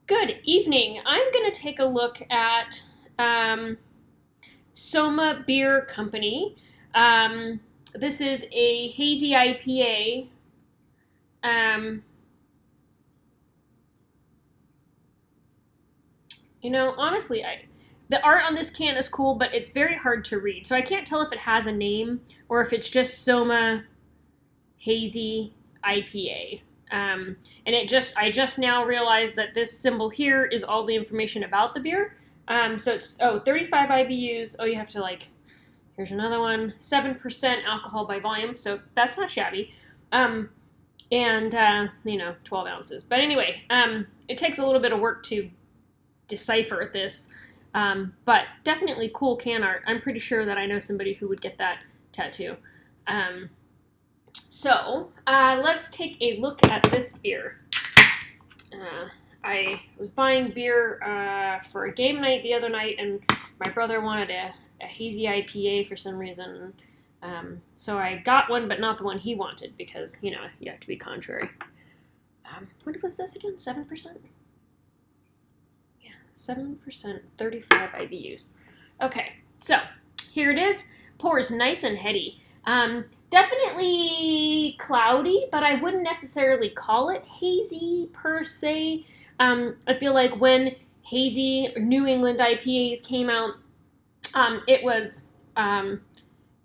Good evening. I'm going to take a look at Soma Beer Company. This is a hazy IPA. Honestly, the art on this can is cool, but it's very hard to read. So I can't tell if it has a name or if it's just Soma Hazy IPA. And I just now realized that this symbol here is all the information about the beer. So it's 35 IBUs. Oh, you have to here's another one, 7% alcohol by volume. So that's not shabby. And 12 ounces. But anyway, it takes a little bit of work to decipher this. But definitely cool can art. I'm pretty sure that I know somebody who would get that tattoo. So let's take a look at this beer. I was buying beer for a game night the other night, and my brother wanted a hazy IPA for some reason. So I got one, but not the one he wanted because, you have to be contrary. What was this again? 7%? Yeah, 7%, 35 IBUs. Okay, so here it is. Pours nice and heady. Definitely cloudy, but I wouldn't necessarily call it hazy per se. I feel like when hazy New England IPAs came out, it was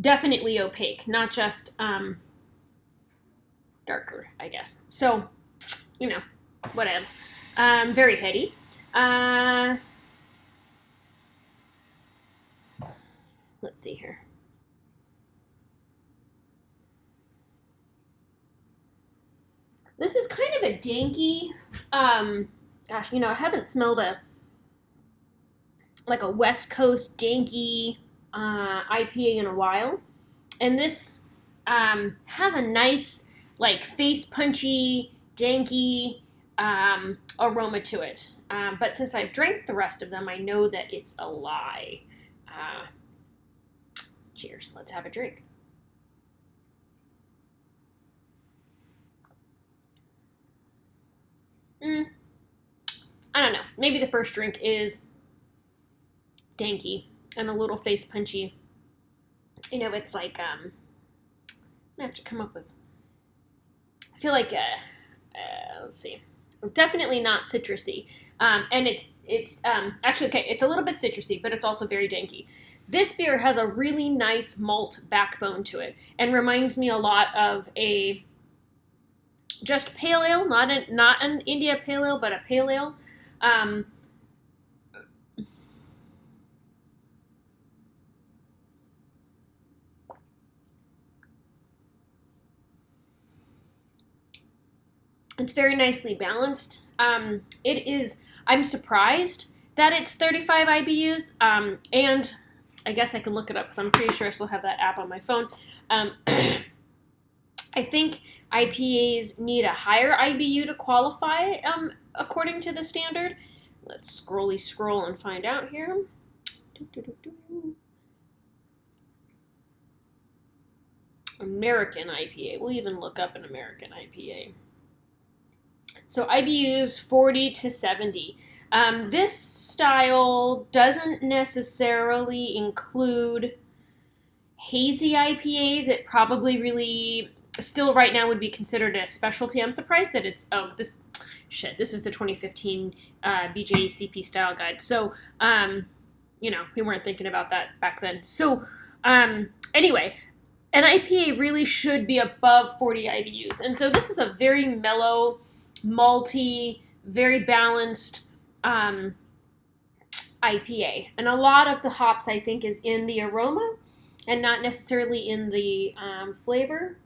definitely opaque, not just darker, I guess. So, whatevs. Very heady. Let's see here. This is kind of a danky, gosh, I haven't smelled a West Coast danky IPA in a while. And this has a nice, face punchy, danky aroma to it. But since I've drank the rest of them, I know that it's a lie. Cheers. Let's have a drink. I don't know. Maybe the first drink is danky and a little face punchy. It's like I have to come up with. I feel like let's see, definitely not citrusy, and it's actually okay. It's a little bit citrusy, but it's also very danky. This beer has a really nice malt backbone to it, and reminds me a lot of a just pale ale, not an India pale ale, but a pale ale. It's very nicely balanced. It is. I'm surprised that it's 35 IBUs, and I guess I can look it up because I'm pretty sure I still have that app on my phone. I think IPAs need a higher IBU to qualify, according to the standard. Let's scroll and find out here. American IPA. We'll even look up an American IPA. So IBUs 40 to 70. This style doesn't necessarily include hazy IPAs. It probably really still right now would be considered a specialty. I'm surprised that it's this is the 2015 BJCP style guide. So we weren't thinking about that back then. So anyway, an IPA really should be above 40 IBUs, and so this is a very mellow, malty, very balanced IPA, and a lot of the hops I think is in the aroma and not necessarily in the flavor.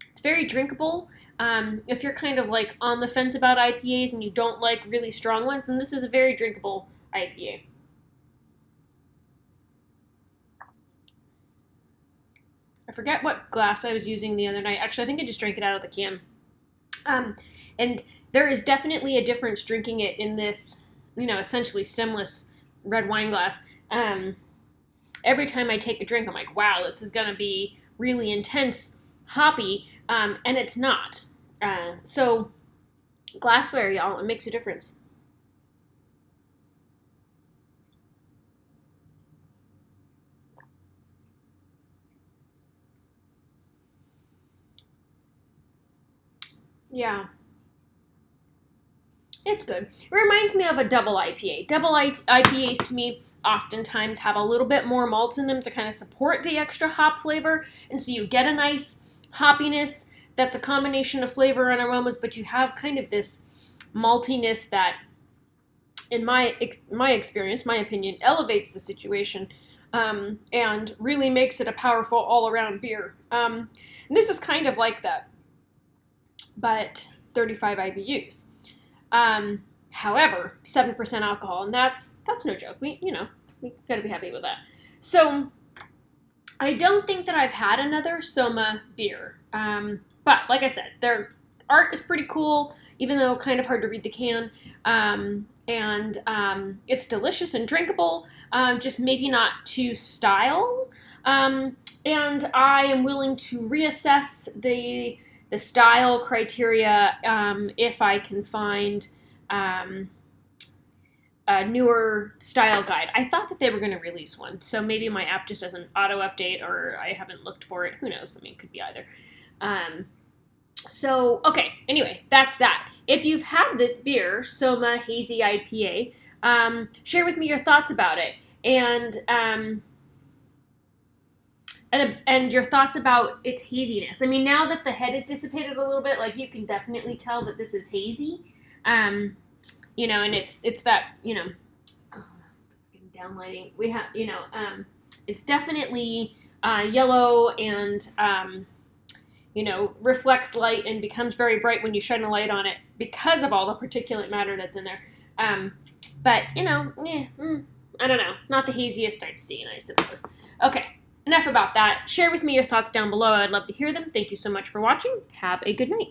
It's very drinkable. If you're kind of on the fence about IPAs and you don't like really strong ones, then this is a very drinkable IPA. I forget what glass I was using the other night. Actually, I think I just drank it out of the can. And there is definitely a difference drinking it in this, essentially stemless red wine glass. Every time I take a drink, I'm like, wow, this is going to be really intense, hoppy, and it's not. So Glassware, y'all, it makes a difference. Yeah. It's good. It reminds me of a double IPA. IPAs to me oftentimes have a little bit more malt in them to kind of support the extra hop flavor. And so you get a nice hoppiness that's a combination of flavor and aromas, but you have kind of this maltiness that, in my experience, my opinion, elevates the situation and really makes it a powerful all around beer. And this is kind of like that, but 35 IBUs. However, 7% alcohol, and that's no joke. We gotta be happy with that. So I don't think that I've had another Soma beer. But like I said, their art is pretty cool, even though kind of hard to read the can. And it's delicious and drinkable, just maybe not to style. And I am willing to reassess the style criteria if I can find a newer style guide. I thought that they were going to release one, so maybe my app just doesn't auto update, or I haven't looked for it. Who knows? I mean, it could be either. So okay. Anyway, that's that. If you've had this beer, Soma Hazy IPA, share with me your thoughts about it, and your thoughts about its haziness. I mean, now that the head is dissipated a little bit, like, you can definitely tell that this is hazy. And it's that, downlighting. We have, it's definitely yellow and, reflects light and becomes very bright when you shine a light on it because of all the particulate matter that's in there. But, I don't know. Not the haziest I've seen, I suppose. Okay. Enough about that. Share with me your thoughts down below. I'd love to hear them. Thank you so much for watching. Have a good night.